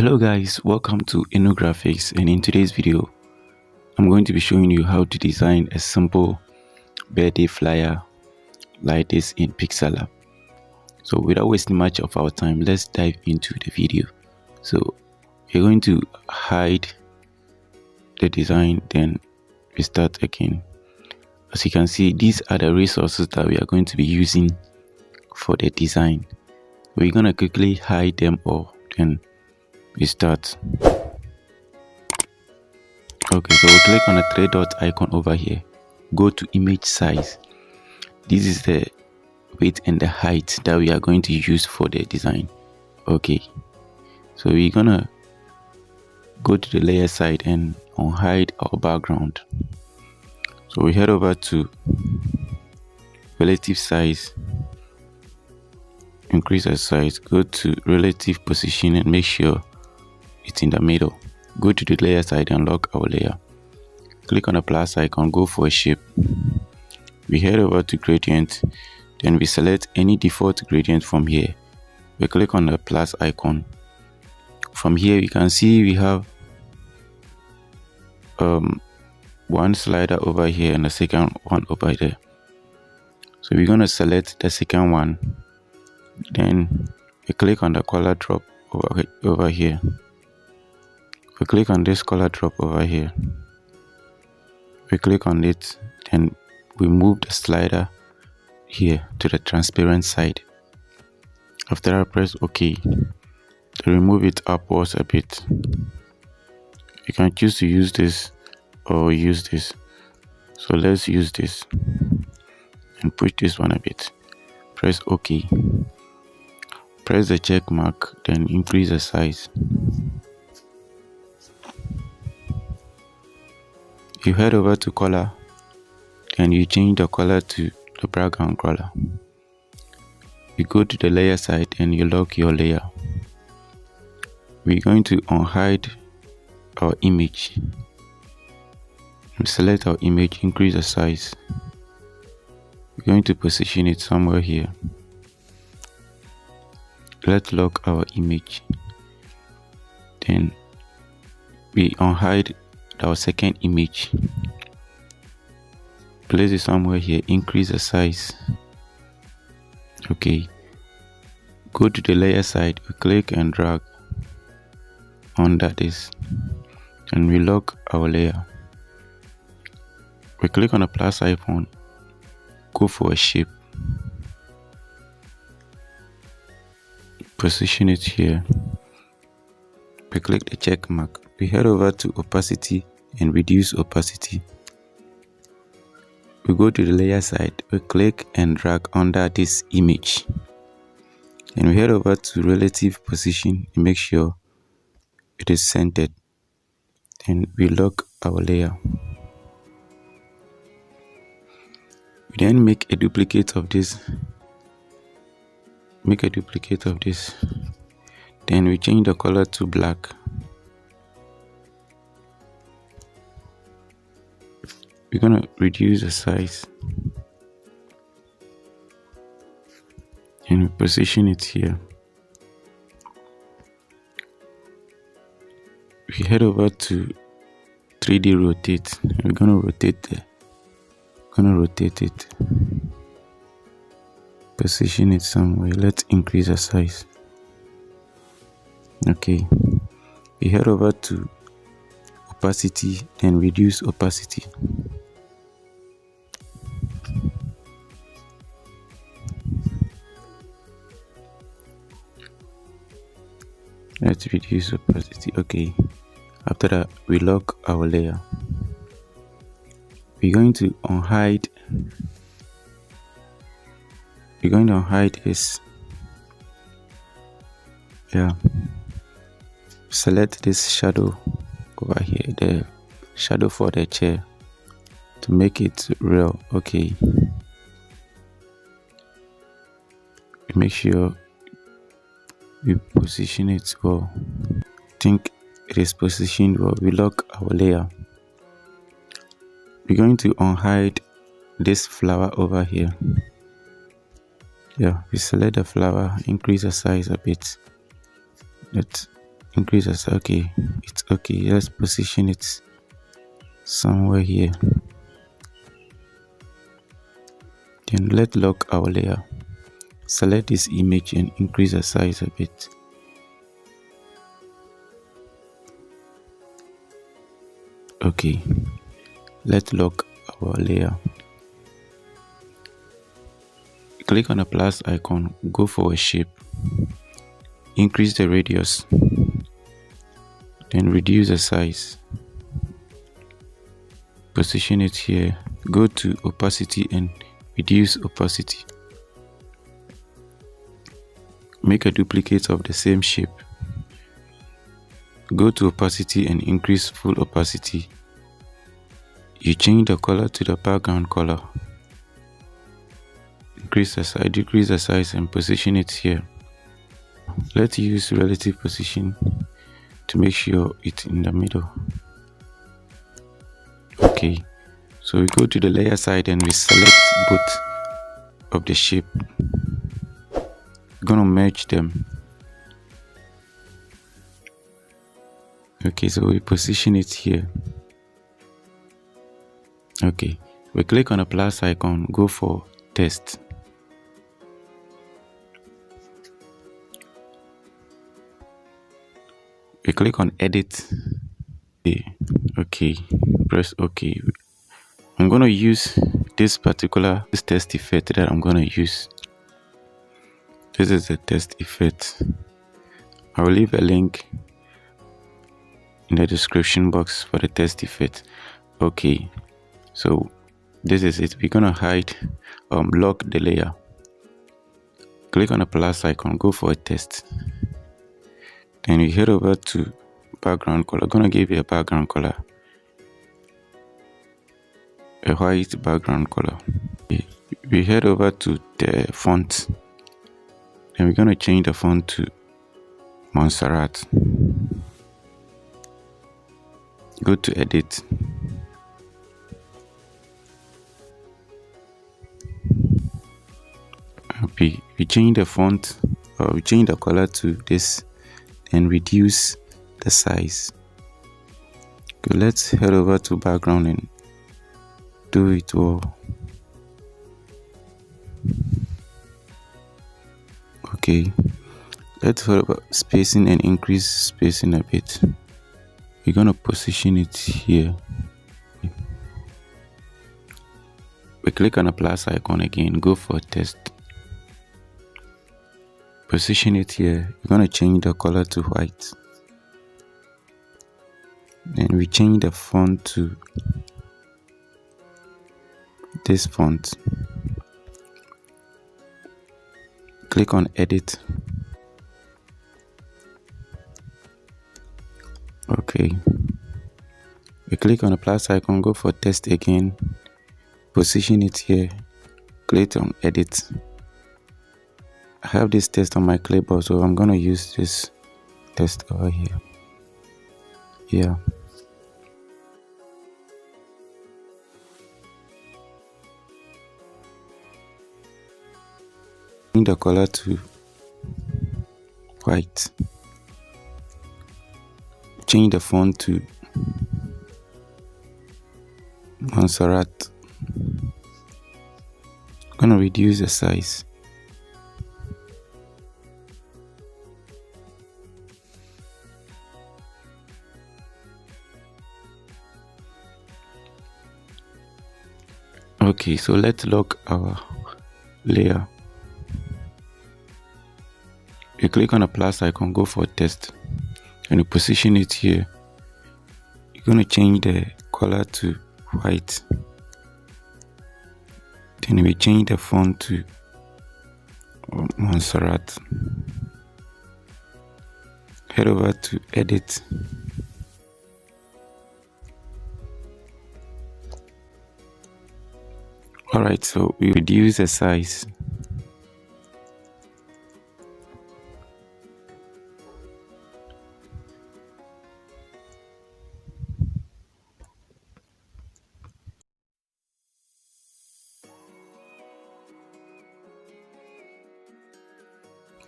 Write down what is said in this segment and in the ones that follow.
Hello guys, welcome to Ainu Graphix, and in today's video I'm going to be showing you how to design a simple birthday flyer like this in Pixellab. So without wasting much of our time, let's dive into the video. So we're going to hide the design, then we start again. As you can see, these are the resources that we are going to be using for the design. We're going to quickly hide them all, then we start. Okay, so we'll click on the three dot icon over here, go to image size. This is the width and the height that we are going to use for the design. Okay, so we're gonna go to the layer side and unhide our background. So we head over to relative size, increase the size, go to relative position and make sure it's in the middle. Go to the layer side and lock our layer. Click on the plus icon, go for a shape. We head over to gradient, then we select any default gradient from here. We click on the plus icon. From here you can see we have one slider over here and the second one over there. So we're going to select the second one, then we click on the color drop over here. We click on this color drop over here. We click on it, then we move the slider here to the transparent side. After I press OK, to remove it upwards a bit. You can choose to use this or use this. So let's use this and push this one a bit. Press OK. Press the check mark, then increase the size. You head over to color, then you change the color to the background color. You go to the layer side and you lock your layer. We're going to unhide our image. Select our image, increase the size. We're going to position it somewhere here. Let's lock our image. Then we unhide our second image. Place it somewhere here, increase the size. Okay. Go to the layer side, we click and drag under this, and we lock our layer. We click on the plus icon, go for a shape, position it here. We click the check mark. We head over to opacity and reduce opacity. We go to the layer side, we click and drag under this image, and we head over to relative position and make sure it is centered. Then we lock our layer. We then make a duplicate of this. Then we change the color to black. We're gonna reduce the size and we position it here. We head over to 3D rotate. We're gonna rotate it. Position it somewhere. Let's increase the size. Okay. We head over to opacity and reduce opacity. Let's reduce opacity. Okay. After that, we lock our layer. We're going to unhide this. Yeah. Select this shadow over here, the shadow for the chair, to make it real. Okay. Make sure we position it well. I think it is positioned well. We lock our layer. We're going to unhide this flower over here. Yeah, we select the flower, increase the size a bit. Let's increase the size. Okay, it's okay. Let's position it somewhere here. Then let's lock our layer. Select this image and increase the size a bit. Okay, let's lock our layer. Click on the plus icon, go for a shape, increase the radius, then reduce the size, position it here, go to opacity and reduce opacity. Make a duplicate of the same shape. Go to opacity and increase full opacity. You change the color to the background color. Increase the size, decrease the size and position it here. Let's use relative position to make sure it's in the middle. Okay, so we go to the layer side and we select both of the shape. We're gonna merge them. Okay, so we position it here. Okay, we click on the plus icon, go for test. We click on edit. Okay, press OK. I'm gonna use this test effect that I'm gonna use. This is the test effect. I will leave a link in the description box for the test effect. Okay, so this is it. We're gonna hide, lock the layer. Click on the plus icon, go for a test. Then we head over to background color. I'm gonna give you a background color, a white background color. We head over to the font. Then we're gonna change the font to Montserrat. Go to edit. We change the font, or we change the color to this and reduce the size. Okay, let's head over to background and do it all. Okay, let's head over spacing and increase spacing a bit. We're gonna position it here. We click on the plus icon again, go for test. Position it here. We're gonna change the color to white. Then we change the font to this font. Click on edit. Okay. We click on the plus icon, go for test again. Position it here. Click on edit. I have this test on my clipboard, so I'm gonna use this test over here. Yeah. Change the color to white. Change the font to Montserrat. I'm gonna reduce the size. Okay, so let's lock our layer. You click on the plus icon, go for test, and you position it here. You're gonna change the color to white. Then we change the font to Montserrat. Head over to edit. Alright, so we reduce the size.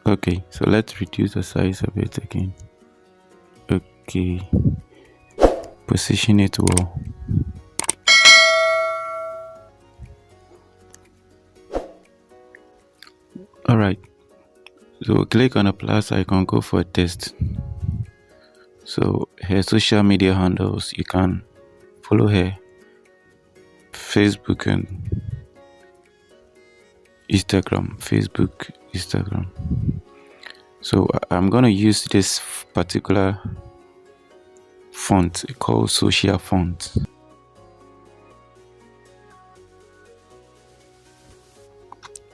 Okay, so let's reduce the size a bit again. Okay, position it well. Alright, so click on the plus icon, go for a test. So her social media handles, you can follow her Facebook and Instagram. So I'm gonna use this particular font called social font.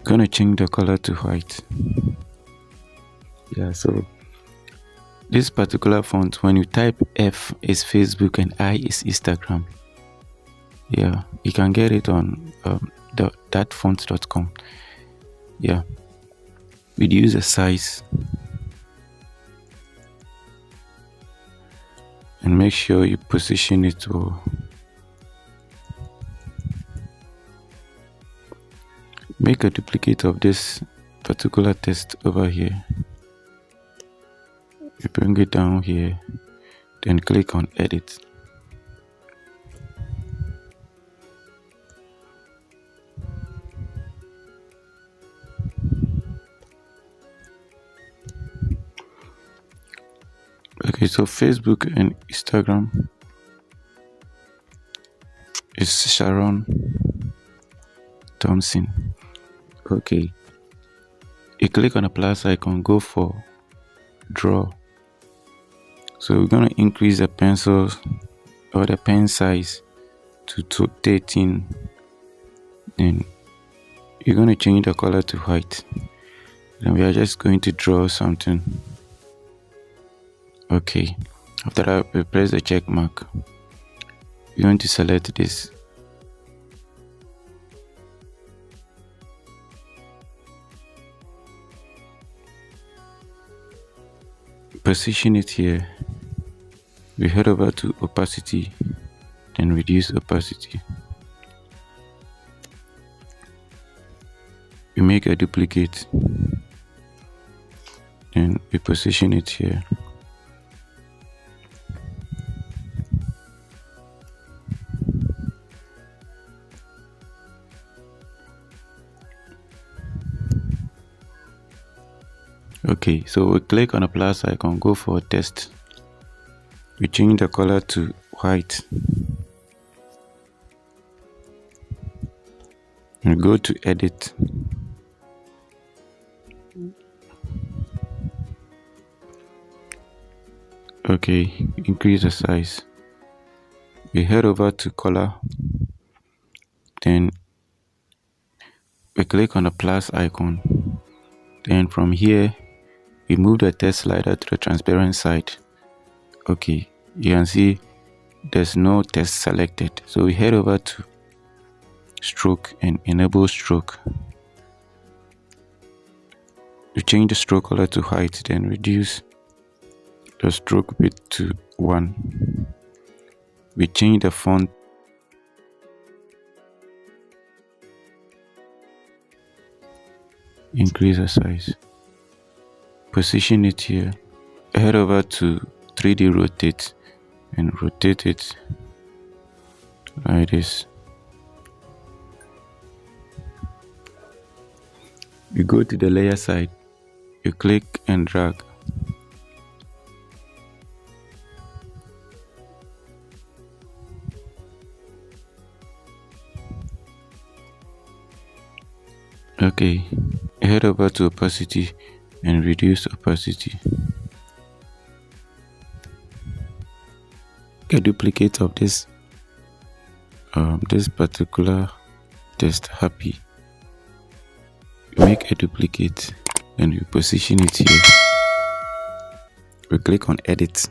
Gonna change the color to white. Yeah, so this particular font, when you type F is Facebook and I is Instagram. Yeah, you can get it on thatfont.com. Yeah, reduce the size and make sure you position it well. Make a duplicate of this particular text over here. You bring it down here, then click on edit. Okay, so Facebook and Instagram is Sharon Thompson. Okay, you click on the plus icon, go for draw. So we're gonna increase the pencils or the pen size to 13. Then you're gonna change the color to white. Then we are just going to draw something. Okay, after that we press the check mark. We're going to select this. Position it here. We head over to opacity, then reduce opacity. We make a duplicate, then we position it here. Okay, so we click on the plus icon, go for a test. We change the color to white. And go to edit. Okay, increase the size. We head over to color. Then we click on the plus icon. Then from here, we move the text slider to the transparent side. Okay, you can see there's no text selected. So we head over to stroke and enable stroke. We change the stroke color to white, then reduce the stroke width to 1. We change the font. Increase the size. Position it here. Head over to 3D rotate and rotate it like this. You go to the layer side, you click and drag. Okay, head over to opacity and reduce opacity. Get a duplicate of this particular text, happy. Make a duplicate and you position it here. We click on edit.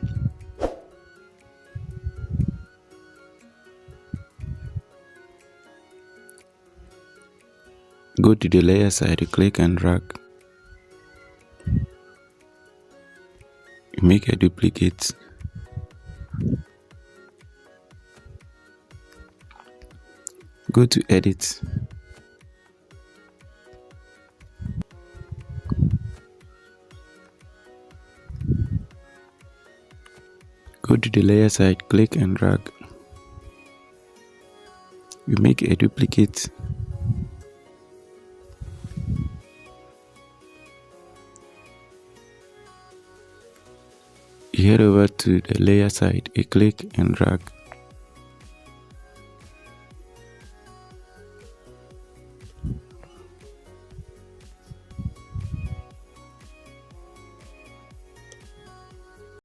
Go to the layer side, you click and drag. You make a duplicate. Go to edit. Go to the layer side, click and drag. You make a duplicate. You head over to the layer side, you click and drag.